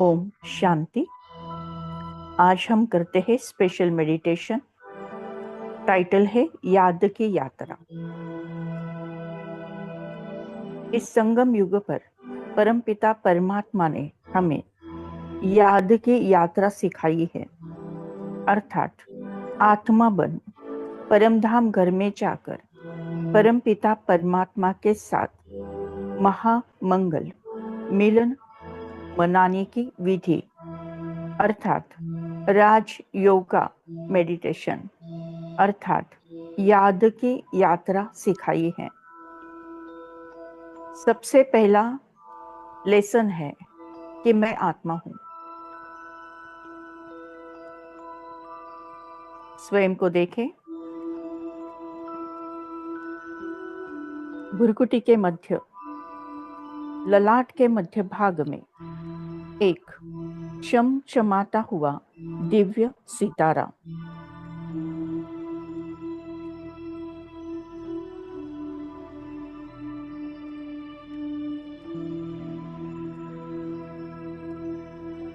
ओम शांति। आज हम करते हैं स्पेशल मेडिटेशन। टाइटल है याद की यात्रा। इस संगम युग पर परमपिता परमात्मा ने हमें याद की यात्रा सिखाई है, अर्थात आत्मा बन परमधाम घर में जाकर परमपिता परमात्मा के साथ महामंगल मिलन मनाने की विधि, अर्थात राज योगा मेडिटेशन, अर्थात याद की यात्रा सिखाई है। सबसे पहला लेसन है कि मैं आत्मा हूं। स्वयं को देखें। भ्रुकुटी के मध्य ललाट के मध्य भाग में एक चमचमाता हुआ दिव्य सितारा,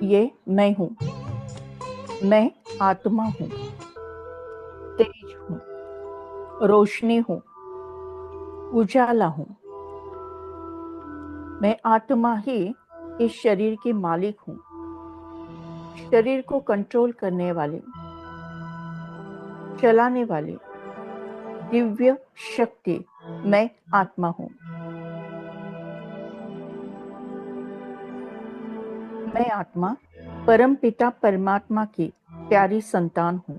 ये मैं हूं। मैं आत्मा हूं, तेज हूं, रोशनी हूं, उजाला हूं। मैं आत्मा ही इस शरीर की मालिक हूं। शरीर को कंट्रोल करने वाले, चलाने वाली दिव्य शक्ति मैं आत्मा हूं। मैं आत्मा परम पिता परमात्मा की प्यारी संतान हूं।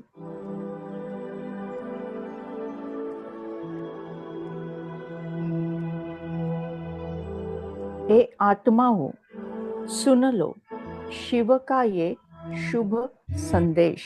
हे आत्माओं, सुन लो शिव का ये शुभ संदेश।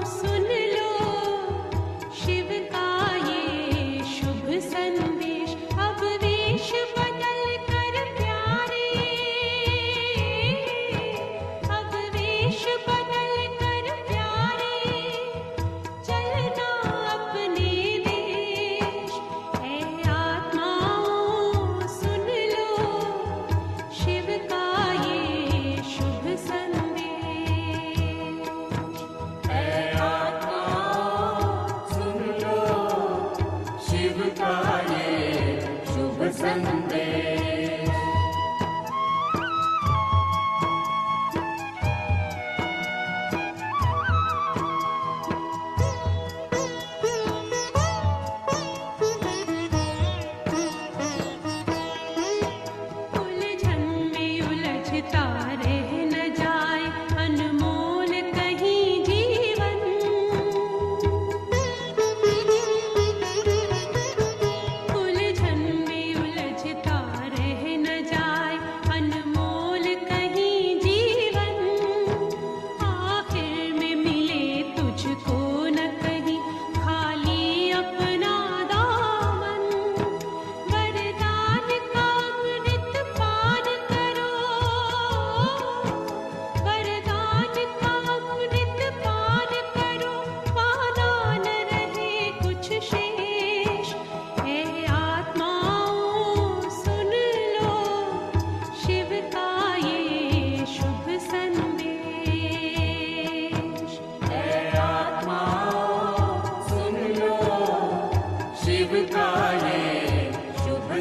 सुन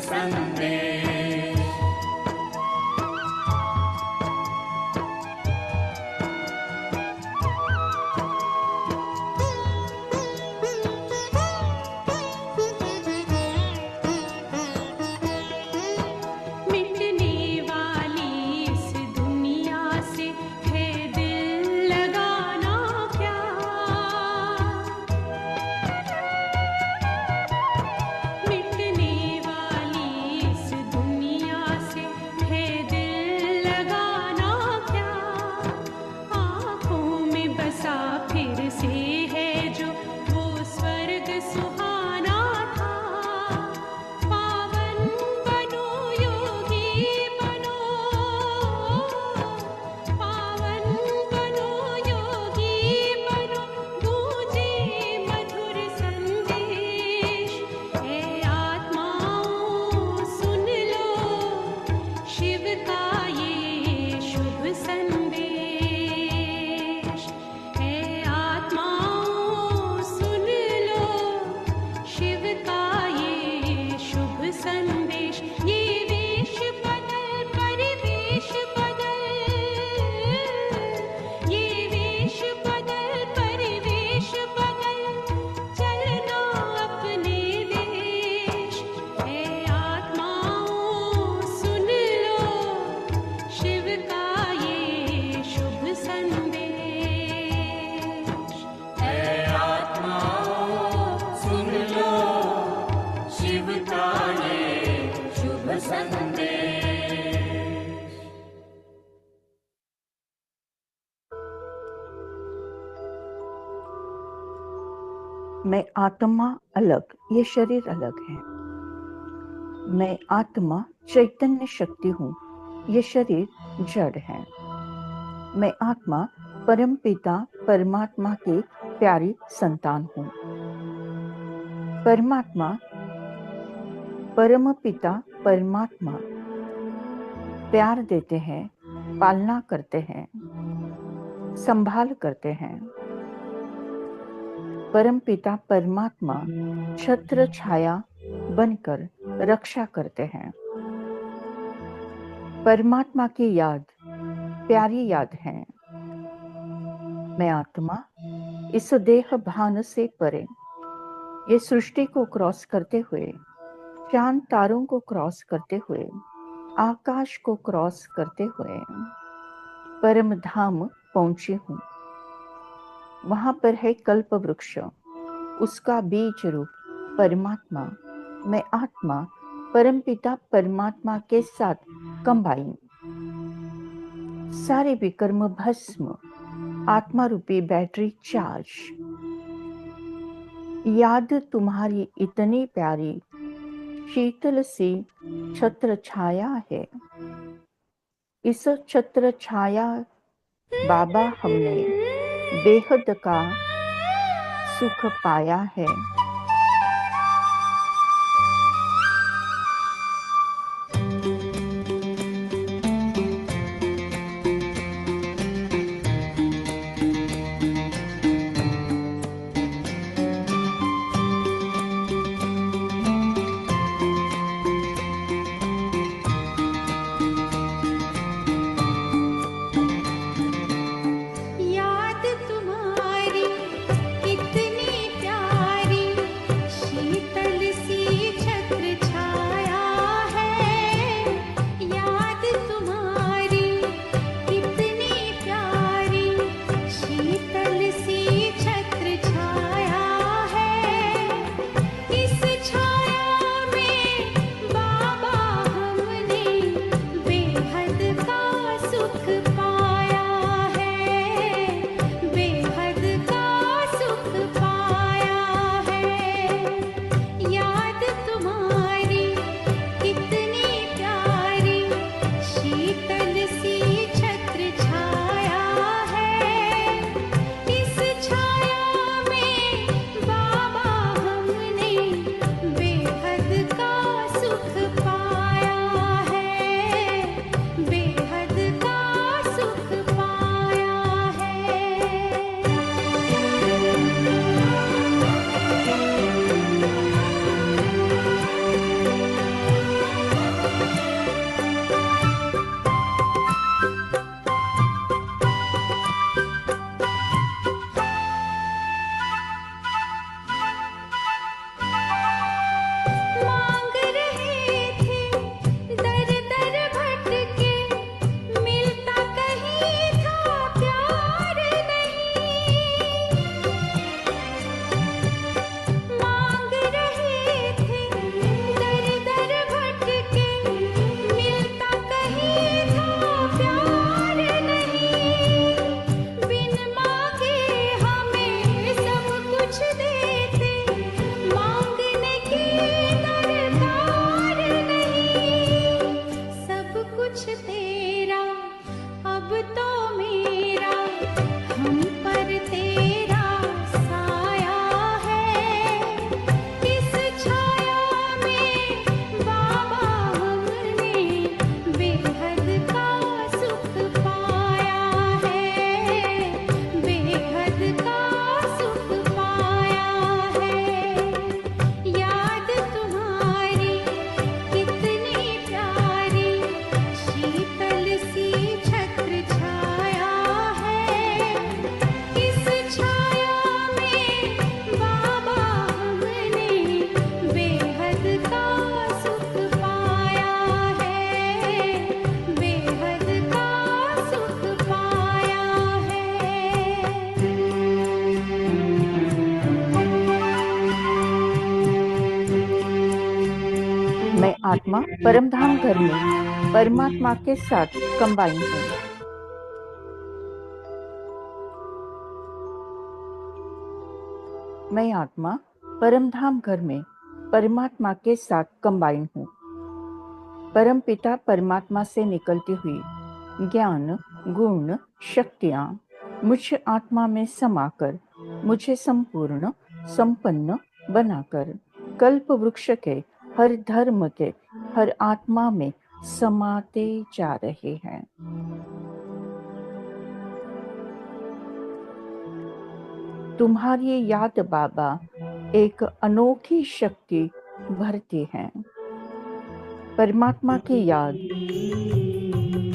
संदेश। मैं आत्मा अलग, ये शरीर अलग है। मैं आत्मा चैतन्य शक्ति हूँ, ये शरीर जड़ है। मैं आत्मा परम पिता परमात्मा की प्यारी संतान हूँ। परमात्मा परम पिता परमात्मा प्यार देते हैं, पालना करते हैं, संभाल करते हैं। परम पिता परमात्मा छत्र छाया बनकर रक्षा करते हैं। परमात्मा की याद प्यारी याद है। मैं आत्मा इस देह भान से परे, ये सृष्टि को क्रॉस करते हुए, चांद तारों को क्रॉस करते हुए, आकाश को क्रॉस करते हुए परम धाम पहुंची हूँ। वहां पर है कल्प वृक्ष, उसका बीज रूप परमात्मा। मैं आत्मा परम पिता परमात्मा के साथ कंबाइन। सारे विकर्म भस्म, आत्मा रूपी बैटरी चार्ज। याद तुम्हारी इतनी प्यारी, शीतल सी छत्र छाया है। इस छत्र छाया बाबा हमने बेहद का सुख पाया है। याद तुम्हारी इतनी प्यारी, आत्मा परमधाम घर में परमात्मा के साथ कंबाइन हूँ। मैं आत्मा परमधाम घर में परमात्मा के साथ कंबाइन हूँ। परम पिता परमात्मा से निकलती हुई ज्ञान, गुण, शक्तियाँ मुझ आत्मा में समाकर मुझे संपूर्ण, संपन्न बनाकर कल्प वृक्ष के हर धर्म के हर आत्मा में समाते जा रहे हैं। तुम्हारी याद बाबा एक अनोखी शक्ति भरती है। परमात्मा की याद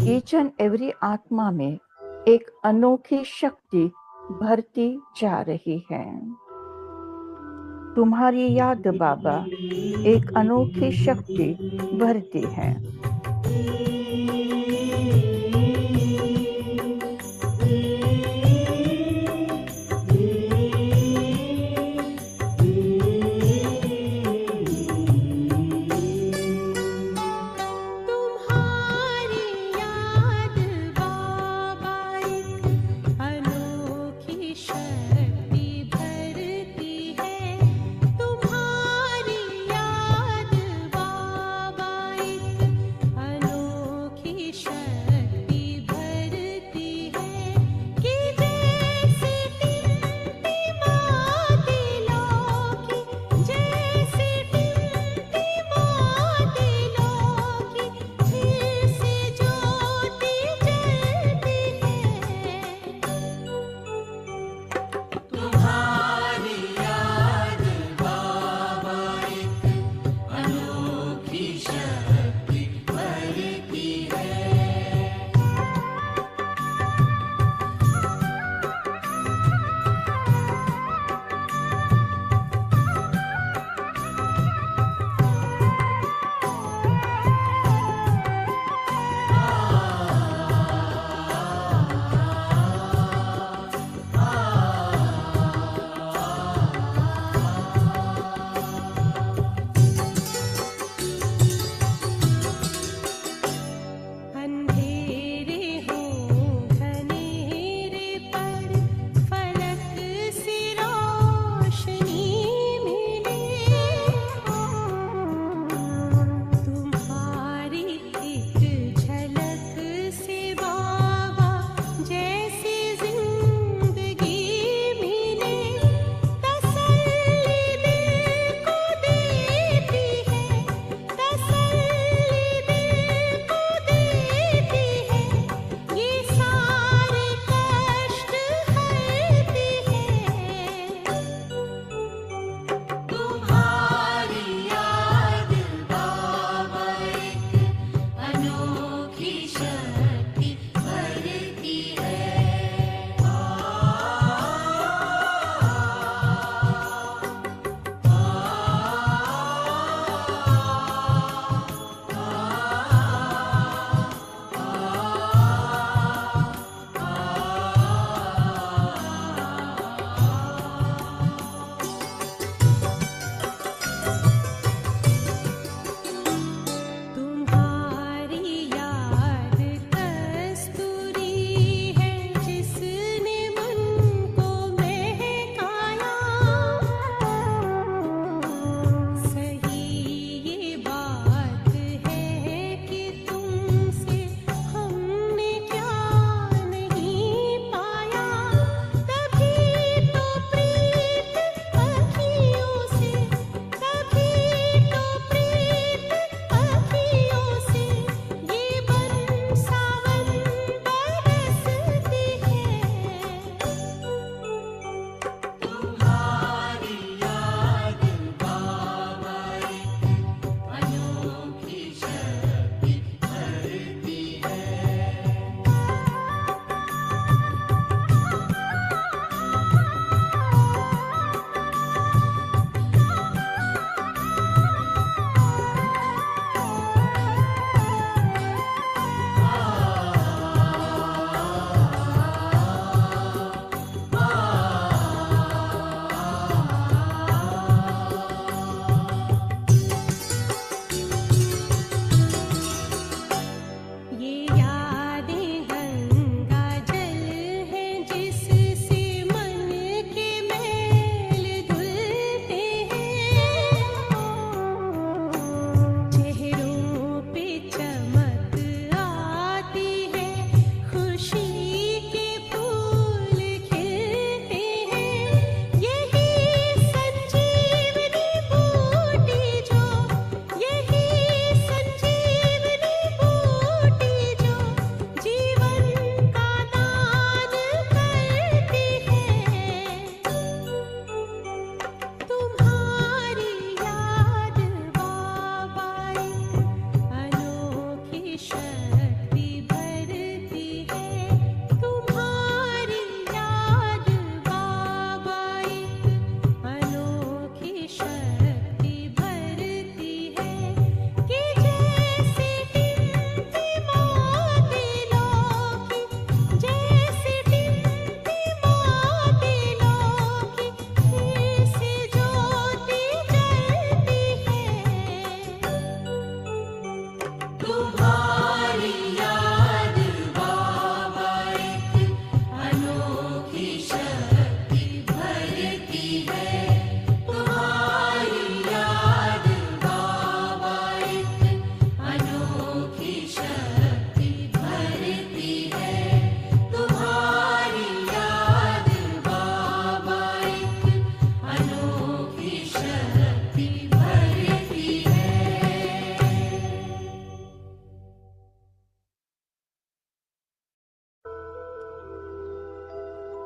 ईच एंड एवरी आत्मा में एक अनोखी शक्ति भरती जा रही है। तुम्हारी याद बाबा एक अनोखी शक्ति भरती है।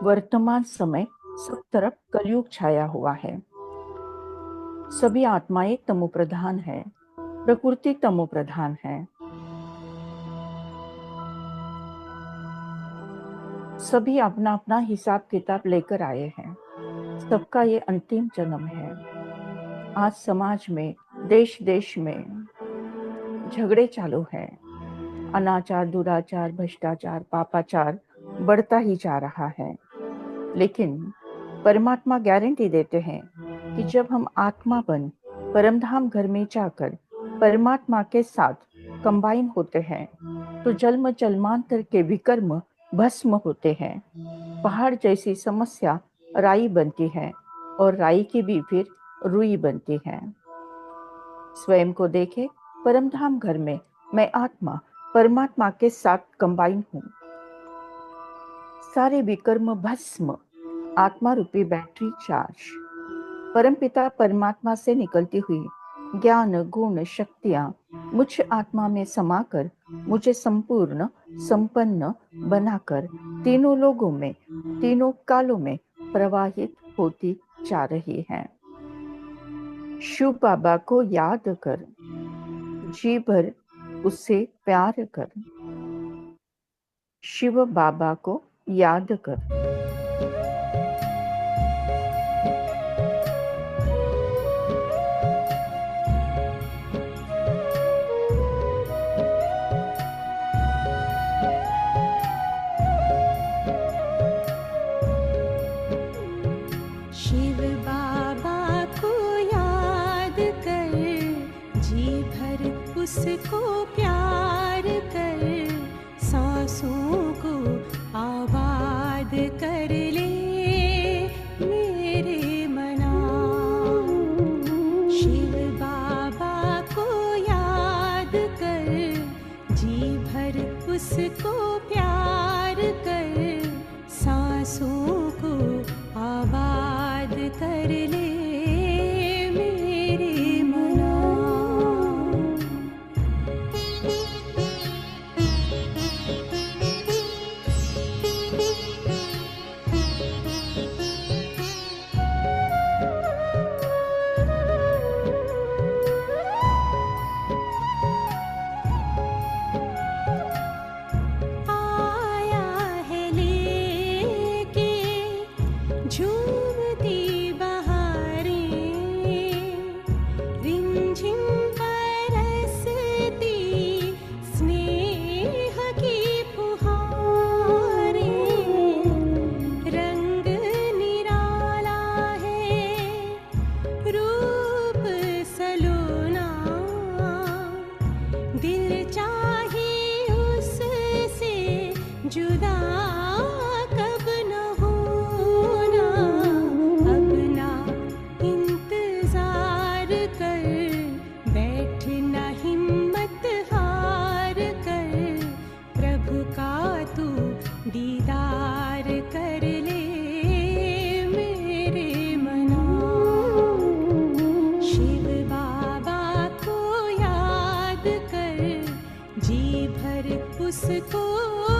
वर्तमान समय सब तरफ कलयुग छाया हुआ है। सभी आत्माएं तमो प्रधान है, प्रकृति तमो प्रधान है। सभी अपना अपना हिसाब किताब लेकर आए हैं। सबका ये अंतिम जन्म है। आज समाज में, देश देश में झगड़े चालू हैं। अनाचार, दुराचार, भ्रष्टाचार, पापाचार बढ़ता ही जा रहा है। लेकिन परमात्मा गारंटी देते हैं कि जब हम आत्मा बन परमधाम घर में जाकर परमात्मा के साथ कंबाइन होते हैं तो जन्म जन्मांतर के विकर्म भस्म होते हैं। पहाड़ जैसी समस्या राई बनती है और राई की भी फिर रुई बनती है। स्वयं को देखे, परमधाम घर में मैं आत्मा परमात्मा के साथ कंबाइन हूँ। सारे विकर्म भस्म, आत्मा रूपी बैटरी चार्ज। परमपिता परमात्मा से निकलती हुई ज्ञान गुण शक्तियां मुझ आत्मा में समाकर मुझे संपूर्ण संपन्न बनाकर तीनों लोगों में, तीनों कालों में प्रवाहित होती जा रही हैं। शिव बाबा को याद कर, जी भर उससे प्यार कर। शिव बाबा को याद कर। शिव बाबा को याद कर, जी भर उसको प्यार कर, सांसों को आबाद कर ले मेरे मना। शिव बाबा को याद कर, जी भर उसको प्यार कर, सांसों को आबाद कर ले मेरे मना। आया है लेके झूमती बहारें, रिमझिम बरसती स्नेह की फुहारें। रंग निराला है, रूप सलोना, दिल चाहे उससे जुदा कब न होना। अब ना इंतजार कर, बैठना हिम्मत हार कर, प्रभु का तू दीदार कर ले मेरे मना। शिव बाबा को याद कर, जी भर उसको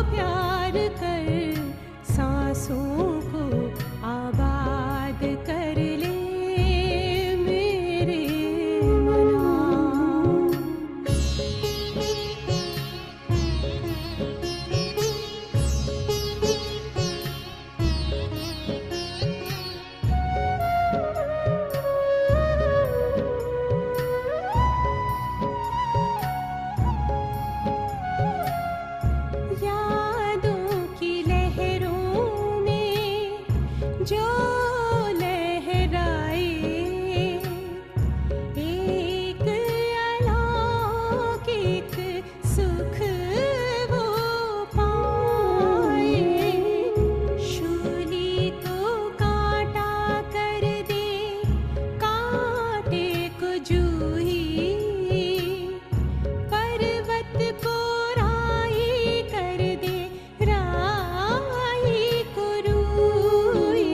प्यार कर, सांसों को आबाद कर ले मेरे मना। यादों की लहरों में जो लहराए, एक अलौकिक सुख वो पाए। शूली को कांटा कर दे, कांटे को जूही, पर्वत को राई कर दे, राई को रूई।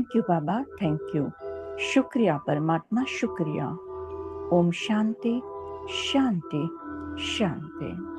Thank you Baba, thank you. शुक्रिया परमात्मा, शुक्रिया। ओम शांति शांति शांति।